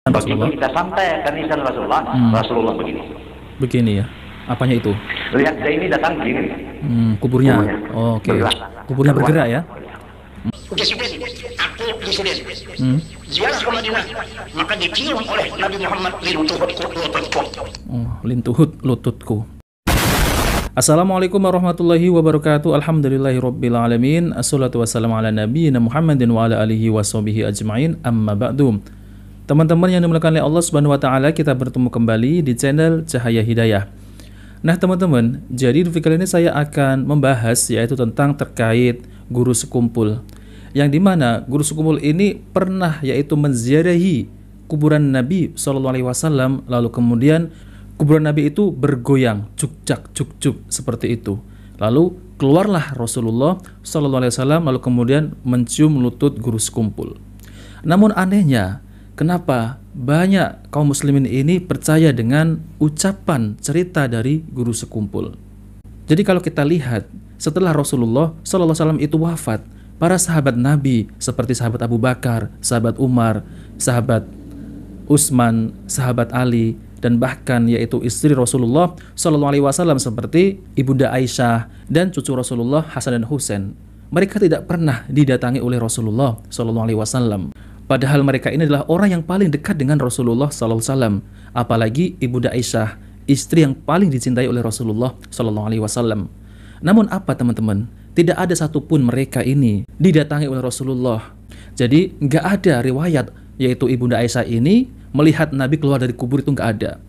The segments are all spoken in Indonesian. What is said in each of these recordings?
Begitu Rasulullah. kita sampai ke nisan Rasulullah, Rasulullah begini. Begini ya. Apanya itu? Lihat saya ini datang begini. Kuburnya. Kuburnya. Oh, oke. Bergerak. Kuburnya bergerak ya. Disiplin, aku disiplin. Ziarah ke Madinah, maka dicium oleh Nabi Muhammad lututku. Oh, lintuhut lututku. Assalamualaikum warahmatullahi wabarakatuh. Alhamdulillahirabbil alamin. Assalatu wassalamu ala nabiyyina Muhammadin wa ala alihi washabihi ajmain. Amma ba'du. Teman-teman yang dimuliakan oleh Allah Subhanahu wa taala, kita bertemu kembali di channel Cahaya Hidayah. Nah, teman-teman, jadi di video kali ini saya akan membahas yaitu tentang terkait guru sekumpul. Yang dimana guru sekumpul ini pernah yaitu menziarahi kuburan Nabi SAW, lalu kemudian kuburan Nabi itu bergoyang, cukcak, cukcuk seperti itu. Lalu keluarlah Rasulullah SAW, lalu kemudian mencium lutut guru sekumpul. Namun anehnya, kenapa banyak kaum muslimin ini percaya dengan ucapan cerita dari guru sekumpul? Jadi kalau kita lihat setelah Rasulullah SAW itu wafat, para sahabat Nabi seperti sahabat Abu Bakar, sahabat Umar, sahabat Utsman, sahabat Ali, dan bahkan yaitu istri Rasulullah SAW seperti Ibunda Aisyah dan cucu Rasulullah Hasan dan Husain, mereka tidak pernah didatangi oleh Rasulullah SAW. Padahal mereka ini adalah orang yang paling dekat dengan Rasulullah SAW. Apalagi Ibunda Aisyah, istri yang paling dicintai oleh Rasulullah SAW. Namun apa teman-teman? Tidak ada satupun mereka ini didatangi oleh Rasulullah. Jadi nggak ada riwayat yaitu Ibunda Aisyah ini melihat Nabi keluar dari kubur, itu nggak ada.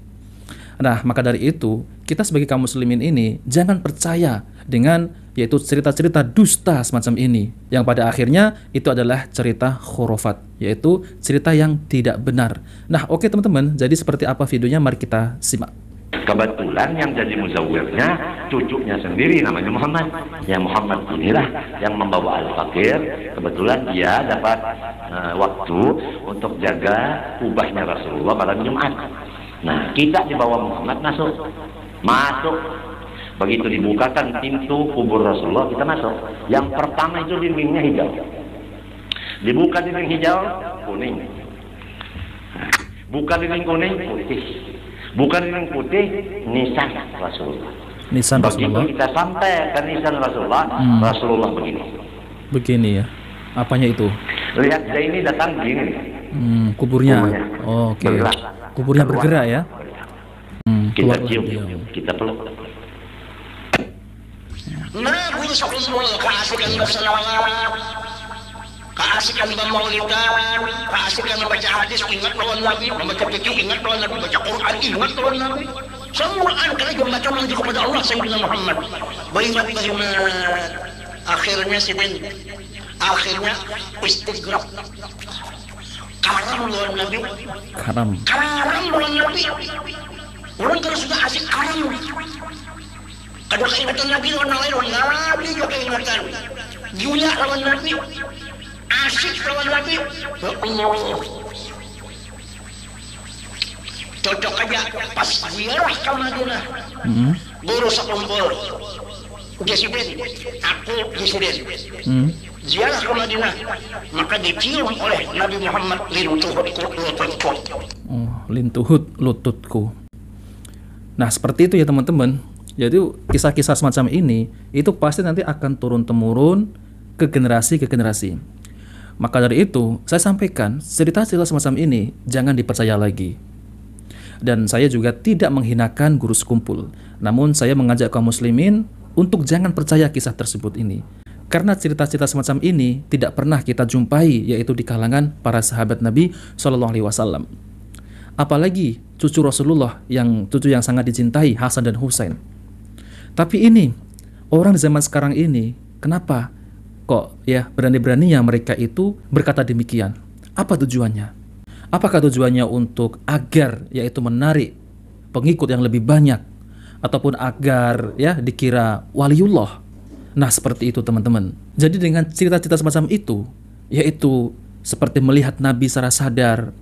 Nah, maka dari itu kita sebagai kaum muslimin ini jangan percaya dengan yaitu cerita-cerita dusta semacam ini, yang pada akhirnya itu adalah cerita khurafat, yaitu cerita yang tidak benar. Nah, oke teman-teman, jadi seperti apa videonya, mari kita simak. Kebetulan yang jadi muzawwirnya cucunya sendiri namanya Muhammad. Yang Muhammad inilah yang membawa Al-Fakir. Kebetulan dia dapat waktu untuk jaga kubahnya Rasulullah malam Jumat. Nah, kita di bawah Muhammad masuk. Begitu dibukakan pintu kubur Rasulullah, kita masuk. Yang pertama itu dindingnya hijau. Dibuka dinding hijau, kuning. Buka dinding kuning, putih. Bukan yang putih, nisan Rasulullah. Nisan Rasulullah. Begitu kita sampai ke nisan Rasulullah, Rasulullah begini. Begini ya. Apanya itu? Lihat saya ini datang begini. Kuburnya. Kuburnya. Oh, oke. Bergerak. Kuburnya bergerak ya. Kita Keluarlah cium, beliau. kita peluk. Nabi SAW keasikan berselawat, keasikan bermaulidan, keasikan membaca hadis, ingat lawan Nabi, membaca fikih, ingat lawan Nabi, baca Quran, ingat lawan Nabi. Semua angkanya membaca menuju kepada Allah Sayyidina Muhammad. Banyak. Akhirnya akhirnya istigraf. Karam lawan Nabi. Karam Lawan Nabi. Orang kalau sudah asik karam. Kadang keingatan Nabi lawan Nabi juga keingatan. Julia lawan Nabi. Asyik lawan Nabi. Cocok aja pas ziarah ke Madinah. Guru sekumpul. Disiplin, aku disiplin. Ziarah ke Madinah, maka dicium oleh Nabi Muhammad lututku. Oh, lintuhut lututku. Nah, seperti itu ya teman-teman. Jadi kisah-kisah semacam ini itu pasti nanti akan turun-temurun ke generasi. Maka dari itu, saya sampaikan cerita-cerita semacam ini jangan dipercaya lagi. Dan saya juga tidak menghinakan guru sekumpul. Namun saya mengajak kaum muslimin untuk jangan percaya kisah tersebut ini. Karena cerita-cerita semacam ini tidak pernah kita jumpai yaitu di kalangan para sahabat Nabi SAW. Apalagi cucu Rasulullah, cucu yang sangat dicintai, Hasan dan Husain. Tapi ini, orang di zaman sekarang ini, kenapa kok ya berani-beraninya mereka itu berkata demikian? Apa tujuannya? Apakah tujuannya untuk agar yaitu menarik pengikut yang lebih banyak, ataupun agar ya dikira waliullah? Nah, seperti itu teman-teman. Jadi dengan cerita-cerita semacam itu, yaitu seperti melihat Nabi secara sadar,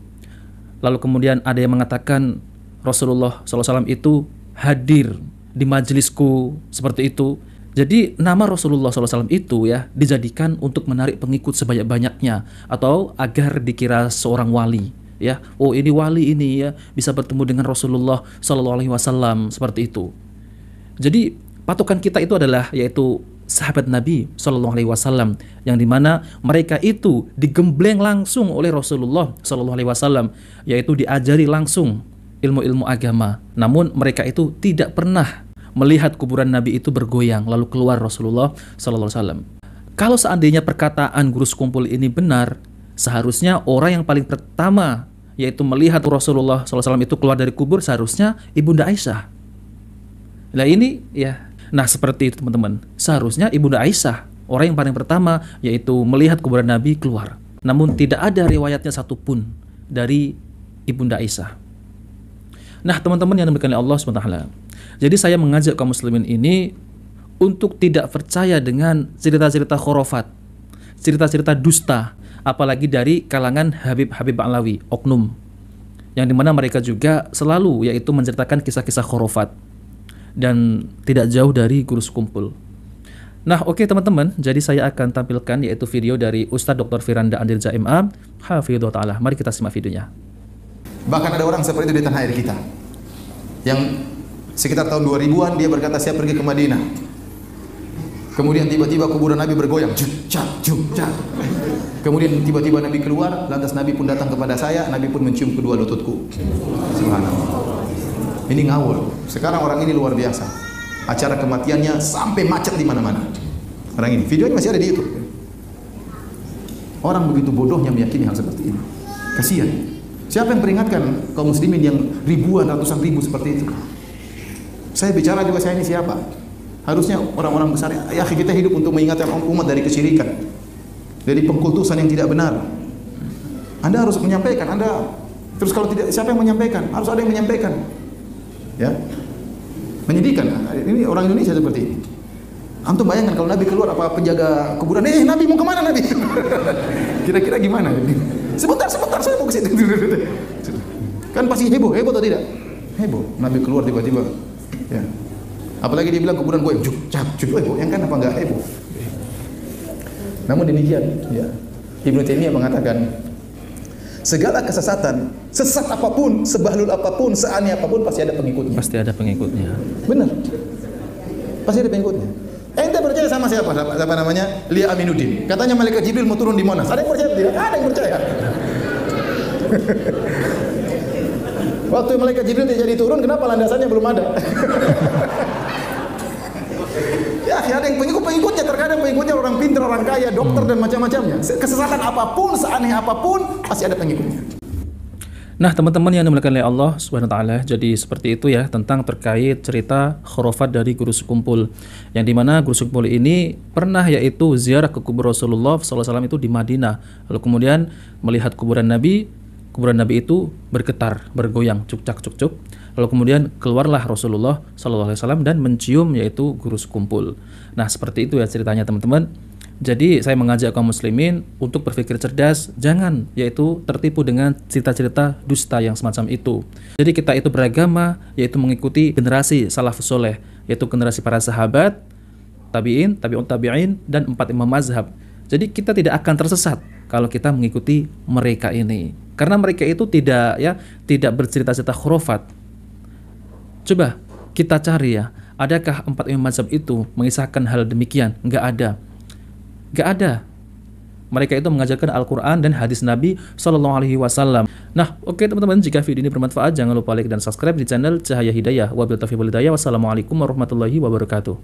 lalu kemudian ada yang mengatakan Rasulullah SAW itu hadir di majelisku, seperti itu. Jadi nama Rasulullah SAW itu ya dijadikan untuk menarik pengikut sebanyak-banyaknya, atau agar dikira seorang wali. ya, oh ini wali ini ya bisa bertemu dengan Rasulullah Shallallahu Alaihi Wasallam seperti itu. Jadi patokan kita itu adalah yaitu sahabat Nabi Shallallahu Alaihi Wasallam yang dimana mereka itu digembleng langsung oleh Rasulullah Shallallahu Alaihi Wasallam, yaitu diajari langsung ilmu-ilmu agama. Namun mereka itu tidak pernah melihat kuburan Nabi itu bergoyang lalu keluar Rasulullah Shallallahu Alaihi Wasallam. Kalau seandainya perkataan guru sekumpul ini benar, seharusnya orang yang paling pertama yaitu melihat Rasulullah SAW itu keluar dari kubur seharusnya Ibunda Aisyah. Nah ini ya, nah seperti itu teman-teman. Seharusnya Ibunda Aisyah orang yang paling pertama yaitu melihat kuburan Nabi keluar. Namun tidak ada riwayatnya satupun dari Ibunda Aisyah. Nah teman-teman yang dimuliakan oleh Allah SWT. Jadi saya mengajak kaum muslimin ini untuk tidak percaya dengan cerita-cerita khurafat, cerita-cerita dusta, apalagi dari kalangan Habib-Habib Alawi, oknum, yang dimana mereka juga selalu yaitu menceritakan kisah-kisah khurafat dan tidak jauh dari guru sekumpul. Nah oke teman-teman, jadi saya akan tampilkan yaitu video dari Ustadz Dr. Firanda Andirja MA Hafidhullah Ta'ala. Mari kita simak videonya. Bahkan ada orang seperti itu di tanah air kita, yang sekitar tahun 2000-an dia berkata saya pergi ke Madinah. Kemudian tiba-tiba kuburan Nabi bergoyang, juk cak. Kemudian tiba-tiba Nabi keluar, lantas Nabi pun datang kepada saya, Nabi pun mencium kedua lututku. Subhanallah. Ini ngawur. Sekarang orang ini luar biasa. Acara kematiannya sampai macet di mana-mana. Orang ini, videonya masih ada di YouTube. Orang begitu bodohnya meyakini hal seperti ini. Kasihan. Siapa yang peringatkan kaum muslimin yang ribuan, ratusan ribu seperti itu? Saya bicara juga, saya ini siapa? Harusnya orang-orang besar, ya kita hidup untuk mengingatkan umat dari kesyirikan, dari pengkultusan yang tidak benar. Anda harus menyampaikan, terus kalau tidak, siapa yang menyampaikan? Harus ada yang menyampaikan. Ya, menyedihkan. Ini orang Indonesia seperti ini. Antum bayangkan kalau Nabi keluar, apa penjaga kuburan? Nabi mau kemana Nabi? Kira-kira gimana? Sebentar, saya mau ke situ. Kan pasti heboh atau tidak? Heboh. Nabi keluar tiba-tiba. Ya. Apalagi dia bilang kuburan gue yang kan apa enggak heboh. Namun demikian, ya. Ibnu Taimiyah mengatakan segala kesesatan, sesat apapun, sebahlul apapun, seaneh apapun pasti ada pengikutnya. Pasti ada pengikutnya. Benar. Pasti ada pengikutnya. Ente percaya sama siapa? Siapa namanya? Lia Aminuddin. Katanya malaikat Jibril mau turun di Monas. Ada yang percaya tidak? Ada yang percaya. Waktu malaikat Jibril jadi turun, kenapa landasannya belum ada? Ya, ada yang pengikutnya, terkadang pengikutnya orang pintar, orang kaya, dokter dan macam-macamnya. Kesesatan apapun, seaneh apapun, pasti ada pengikutnya. Nah, teman-teman yang dimuliakan oleh Allah Subhanahu wa taala, jadi seperti itu ya tentang terkait cerita khurafat dari guru sekumpul. Yang dimana guru sekumpul ini pernah yaitu ziarah ke kubur Rasulullah SAW itu di Madinah. Lalu kemudian melihat kuburan Nabi itu bergetar, bergoyang, cuk-cak. Lalu kemudian keluarlah Rasulullah SAW dan mencium yaitu guru sekumpul. Nah seperti itu ya ceritanya teman-teman. Jadi saya mengajak kaum muslimin untuk berpikir cerdas, jangan yaitu tertipu dengan cerita-cerita dusta yang semacam itu. Jadi kita itu beragama yaitu mengikuti generasi salafus soleh, yaitu generasi para sahabat, tabi'in, tabi'un tabi'in, dan 4 imam mazhab. Jadi kita tidak akan tersesat kalau kita mengikuti mereka ini. Karena mereka itu tidak bercerita-cerita khurafat. Coba kita cari ya, adakah 4 imam mazhab itu mengisahkan hal demikian? Enggak ada. Mereka itu mengajarkan Al-Quran dan hadis Nabi SAW. Nah, oke teman-teman, jika video ini bermanfaat, jangan lupa like dan subscribe di channel Cahaya Hidayah. Wabillahi taufiq wal hidayah. Wassalamualaikum warahmatullahi wabarakatuh.